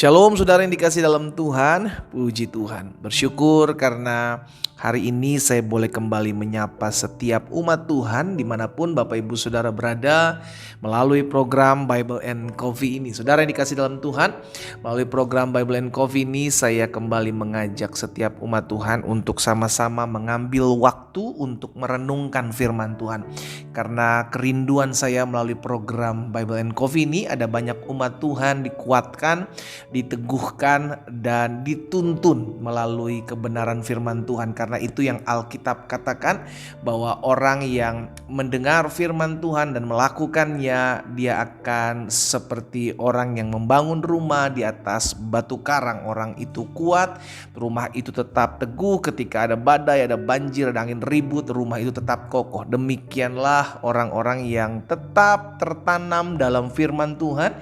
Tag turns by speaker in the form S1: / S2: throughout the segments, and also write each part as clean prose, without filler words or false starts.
S1: Shalom saudara yang dikasih dalam Tuhan, puji Tuhan. Bersyukur karena hari ini saya boleh kembali menyapa setiap umat Tuhan dimanapun Bapak Ibu Saudara berada melalui program Bible and Coffee ini. Saudara yang dikasih dalam Tuhan, melalui program Bible and Coffee ini saya kembali mengajak setiap umat Tuhan untuk sama-sama mengambil waktu untuk merenungkan firman Tuhan. Karena kerinduan saya melalui program Bible and Coffee ini ada banyak umat Tuhan dikuatkan, diteguhkan dan dituntun melalui kebenaran firman Tuhan. Karena itu yang Alkitab katakan bahwa orang yang mendengar firman Tuhan dan melakukannya, dia akan seperti orang yang membangun rumah di atas batu karang. Orang itu kuat, rumah itu tetap teguh ketika ada badai, ada banjir, ada angin ribut, rumah itu tetap kokoh. Demikianlah orang-orang yang tetap tertanam dalam firman Tuhan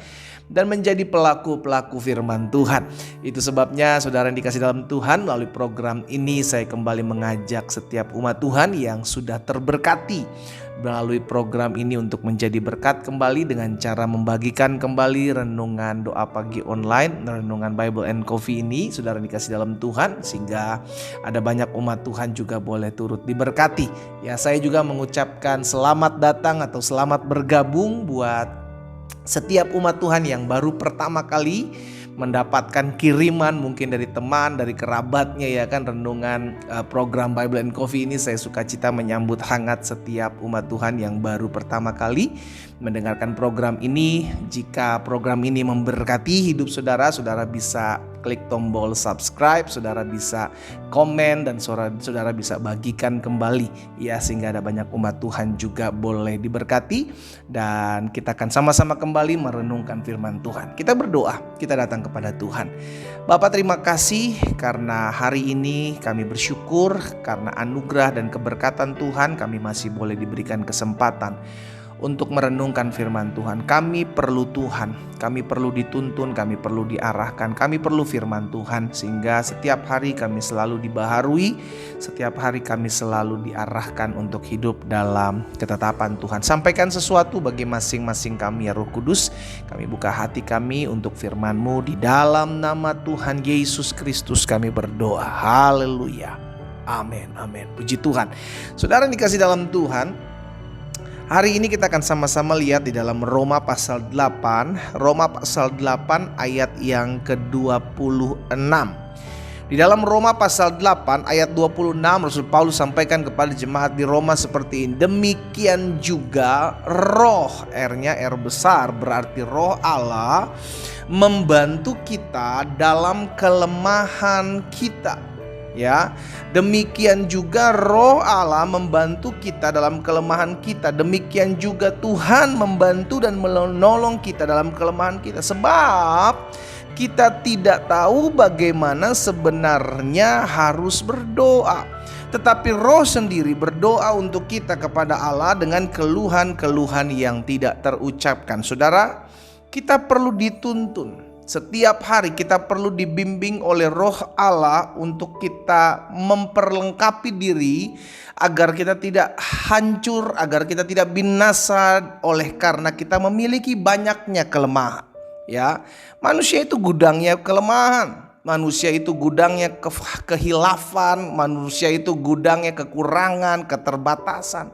S1: dan menjadi pelaku-pelaku firman Tuhan. Itu sebabnya saudara yang dikasih dalam Tuhan, melalui program ini saya kembali mengajak setiap umat Tuhan yang sudah terberkati melalui program ini untuk menjadi berkat kembali dengan cara membagikan kembali renungan doa pagi online, renungan Bible and Coffee ini, saudara yang dikasih dalam Tuhan, sehingga ada banyak umat Tuhan juga boleh turut diberkati. Ya, saya juga mengucapkan selamat datang atau selamat bergabung buat setiap umat Tuhan yang baru pertama kali mendapatkan kiriman mungkin dari teman, dari kerabatnya, ya kan, renungan program Bible and Coffee ini. Saya sukacita menyambut hangat setiap umat Tuhan yang baru pertama kali mendengarkan program ini. Jika program ini memberkati hidup saudara, saudara bisa klik tombol subscribe, saudara bisa komen, dan saudara bisa bagikan kembali, ya, sehingga ada banyak umat Tuhan juga boleh diberkati. Dan kita akan sama-sama kembali merenungkan firman Tuhan. Kita berdoa, kita datang kepada Tuhan. Bapa, terima kasih karena hari ini kami bersyukur karena anugerah dan keberkatan Tuhan, kami masih boleh diberikan kesempatan untuk merenungkan firman Tuhan. Kami perlu Tuhan, kami perlu dituntun, kami perlu diarahkan, kami perlu firman Tuhan, sehingga setiap hari kami selalu dibaharui, setiap hari kami selalu diarahkan untuk hidup dalam ketetapan Tuhan. Sampaikan sesuatu bagi masing-masing kami, ya Roh Kudus. Kami buka hati kami untuk firman-Mu. Di dalam nama Tuhan Yesus Kristus kami berdoa. Haleluya. Amin, amin. Puji Tuhan. Saudara yang dikasih dalam Tuhan, hari ini kita akan sama-sama lihat di dalam Roma pasal 8. Roma pasal 8 ayat yang ke-26. Di dalam Roma pasal 8 ayat 26, Rasul Paulus sampaikan kepada jemaat di Roma seperti ini. Demikian juga roh, R-nya R besar, berarti roh Allah membantu kita dalam kelemahan kita. Ya, demikian juga roh Allah membantu kita dalam kelemahan kita. Demikian juga Tuhan membantu dan menolong kita dalam kelemahan kita. Sebab kita tidak tahu bagaimana sebenarnya harus berdoa, tetapi roh sendiri berdoa untuk kita kepada Allah dengan keluhan-keluhan yang tidak terucapkan. Saudara, kita perlu dituntun. Setiap hari kita perlu dibimbing oleh roh Allah untuk kita memperlengkapi diri agar kita tidak hancur, agar kita tidak binasa oleh karena kita memiliki banyaknya kelemahan. Ya, manusia itu gudangnya kelemahan, manusia itu gudangnya kehilafan, manusia itu gudangnya kekurangan, keterbatasan.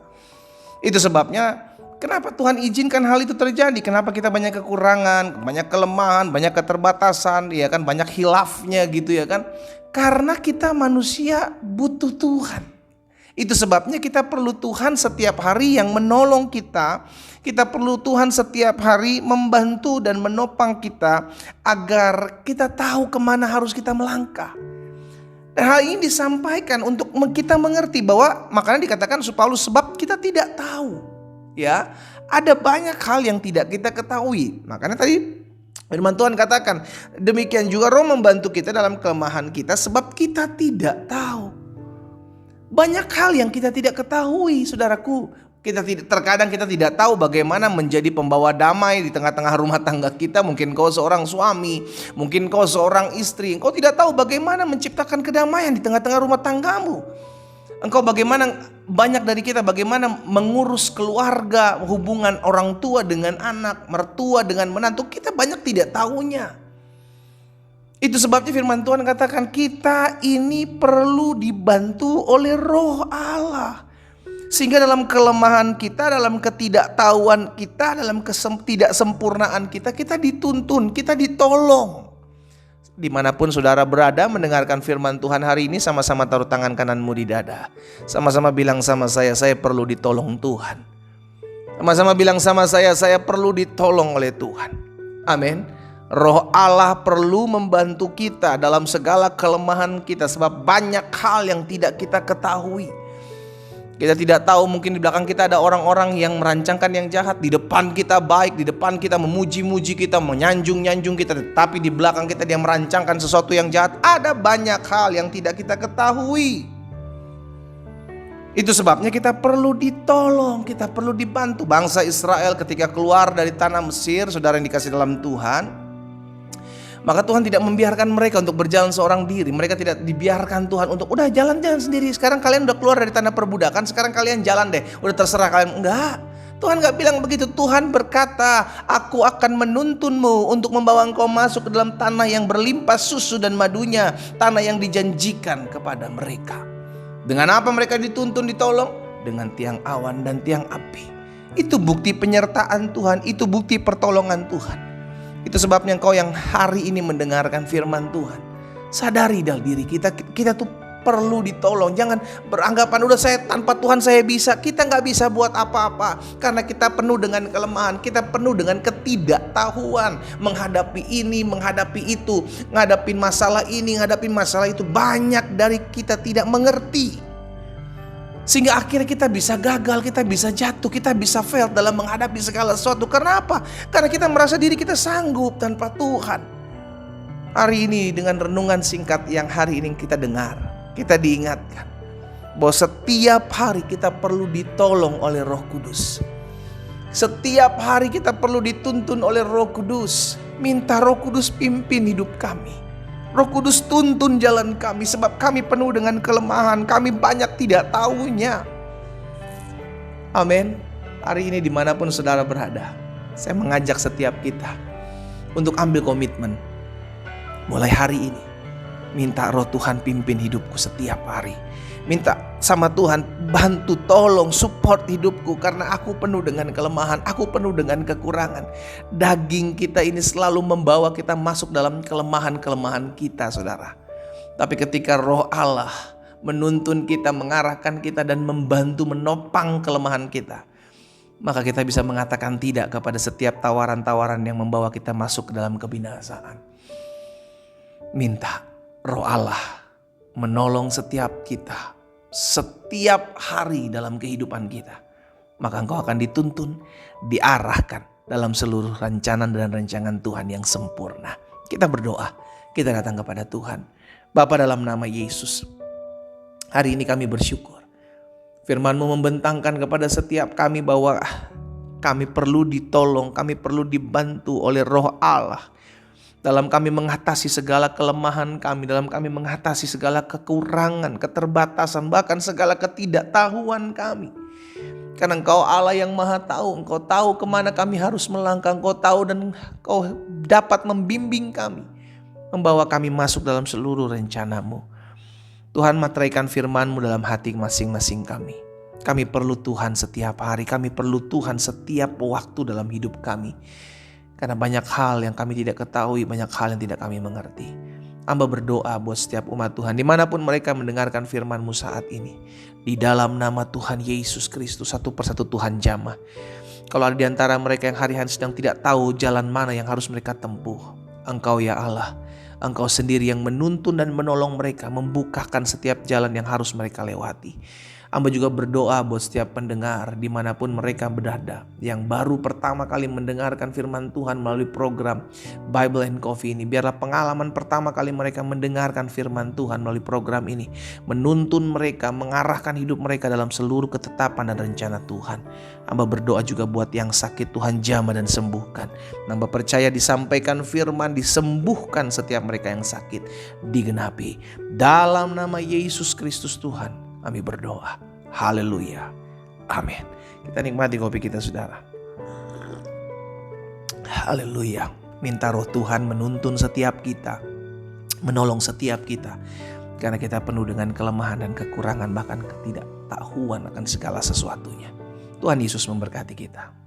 S1: Itu sebabnya kenapa Tuhan izinkan hal itu terjadi? Kenapa kita banyak kekurangan, banyak kelemahan, banyak keterbatasan, ya kan, banyak hilafnya gitu, ya kan? Karena kita manusia butuh Tuhan. Itu sebabnya kita perlu Tuhan setiap hari yang menolong kita. Kita perlu Tuhan setiap hari membantu dan menopang kita agar kita tahu kemana harus kita melangkah. Dan hal ini disampaikan untuk kita mengerti bahwa, makanya dikatakan Paulus, sebab kita tidak tahu. Ya, ada banyak hal yang tidak kita ketahui. Makanya tadi firman Tuhan katakan, demikian juga roh membantu kita dalam kelemahan kita, sebab kita tidak tahu. Banyak hal yang kita tidak ketahui, saudaraku. Terkadang kita tidak tahu bagaimana menjadi pembawa damai di tengah-tengah rumah tangga kita. Mungkin kau seorang suami, mungkin kau seorang istri, kau tidak tahu bagaimana menciptakan kedamaian di tengah-tengah rumah tanggamu. Engkau bagaimana, banyak dari kita bagaimana mengurus keluarga, hubungan orang tua dengan anak, mertua dengan menantu, kita banyak tidak tahunya. Itu sebabnya firman Tuhan katakan kita ini perlu dibantu oleh Roh Allah. Sehingga dalam kelemahan kita, dalam ketidaktahuan kita, dalam ketidaksempurnaan kita, kita dituntun, kita ditolong. Dimanapun saudara berada mendengarkan firman Tuhan hari ini, sama-sama taruh tangan kananmu di dada. Sama-sama bilang sama saya perlu ditolong Tuhan. Sama-sama bilang sama saya perlu ditolong oleh Tuhan. Amin. Roh Allah perlu membantu kita dalam segala kelemahan kita, sebab banyak hal yang tidak kita ketahui. Kita tidak tahu, mungkin di belakang kita ada orang-orang yang merancangkan yang jahat. Di depan kita baik, di depan kita memuji-muji kita, menyanjung-nyanjung kita, tetapi di belakang kita dia merancangkan sesuatu yang jahat. Ada banyak hal yang tidak kita ketahui. Itu sebabnya kita perlu ditolong, kita perlu dibantu. Bangsa Israel ketika keluar dari tanah Mesir, saudara yang dikasih dalam Tuhan, maka Tuhan tidak membiarkan mereka untuk berjalan seorang diri. Mereka tidak dibiarkan Tuhan untuk udah jalan-jalan sendiri. Sekarang kalian udah keluar dari tanah perbudakan, sekarang kalian jalan deh, udah terserah kalian. Enggak, Tuhan gak bilang begitu. Tuhan berkata, aku akan menuntunmu untuk membawa engkau masuk ke dalam tanah yang berlimpah susu dan madunya, tanah yang dijanjikan kepada mereka. Dengan apa mereka dituntun, ditolong? Dengan tiang awan dan tiang api. Itu bukti penyertaan Tuhan, itu bukti pertolongan Tuhan. Itu sebabnya engkau yang hari ini mendengarkan firman Tuhan, sadari dalam diri kita tuh perlu ditolong. Jangan beranggapan udah saya tanpa Tuhan saya bisa. Kita gak bisa buat apa-apa, karena kita penuh dengan kelemahan, kita penuh dengan ketidaktahuan. Menghadapi ini, menghadapi itu, ngadapin masalah ini, ngadapin masalah itu. Banyak dari kita tidak mengerti, sehingga akhirnya kita bisa gagal, kita bisa jatuh, kita bisa fail dalam menghadapi segala sesuatu. Kenapa? Karena kita merasa diri kita sanggup tanpa Tuhan. Hari ini dengan renungan singkat yang hari ini kita dengar, kita diingatkan bahwa setiap hari kita perlu ditolong oleh Roh Kudus. Setiap hari kita perlu dituntun oleh Roh Kudus. Minta Roh Kudus pimpin hidup kami. Roh Kudus tuntun jalan kami, sebab kami penuh dengan kelemahan, kami banyak tidak tahunya. Amin. Hari ini dimanapun saudara berada, saya mengajak setiap kita untuk ambil komitmen. Mulai hari ini, minta Roh Tuhan pimpin hidupku setiap hari. Minta sama Tuhan, bantu, tolong, support hidupku, karena aku penuh dengan kelemahan, aku penuh dengan kekurangan. Daging kita ini selalu membawa kita masuk dalam kelemahan-kelemahan kita, saudara. Tapi ketika Roh Allah menuntun kita, mengarahkan kita, dan membantu menopang kelemahan kita, maka kita bisa mengatakan tidak kepada setiap tawaran-tawaran yang membawa kita masuk ke dalam kebinasaan. Minta Roh Allah menolong setiap kita setiap hari dalam kehidupan kita, maka engkau akan dituntun, diarahkan dalam seluruh rencana dan rancangan Tuhan yang sempurna. Kita berdoa, kita datang kepada Tuhan. Bapa, dalam nama Yesus, hari ini kami bersyukur firman-Mu membentangkan kepada setiap kami bahwa kami perlu ditolong, kami perlu dibantu oleh Roh Allah dalam kami mengatasi segala kelemahan kami, dalam kami mengatasi segala kekurangan, keterbatasan, bahkan segala ketidaktahuan kami. Karena Engkau Allah yang Maha Tahu, Engkau tahu kemana kami harus melangkah, Engkau tahu dan Engkau dapat membimbing kami, membawa kami masuk dalam seluruh rencana-Mu. Tuhan, materaikan firman-Mu dalam hati masing-masing kami. Kami perlu Tuhan setiap hari, kami perlu Tuhan setiap waktu dalam hidup kami. Karena banyak hal yang kami tidak ketahui, banyak hal yang tidak kami mengerti. Hamba berdoa buat setiap umat Tuhan, dimanapun mereka mendengarkan firman-Mu saat ini. Di dalam nama Tuhan Yesus Kristus, satu persatu Tuhan jamah. Kalau ada di antara mereka yang hari-hari sedang tidak tahu jalan mana yang harus mereka tempuh, Engkau ya Allah, Engkau sendiri yang menuntun dan menolong mereka, membukakan setiap jalan yang harus mereka lewati. Hamba juga berdoa buat setiap pendengar dimanapun mereka berada, yang baru pertama kali mendengarkan firman Tuhan melalui program Bible and Coffee ini. Biarlah pengalaman pertama kali mereka mendengarkan firman Tuhan melalui program ini menuntun mereka, mengarahkan hidup mereka dalam seluruh ketetapan dan rencana Tuhan. Hamba berdoa juga buat yang sakit, Tuhan jamah dan sembuhkan. Hamba percaya disampaikan firman, disembuhkan setiap mereka yang sakit, digenapi. Dalam nama Yesus Kristus Tuhan kami berdoa. Haleluya. Amin. Kita nikmati kopi kita, saudara. Haleluya. Minta Roh Tuhan menuntun setiap kita menolong setiap kita. Karena kita penuh dengan kelemahan dan kekurangan, bahkan ketidaktahuan akan segala sesuatunya. Tuhan Yesus memberkati kita.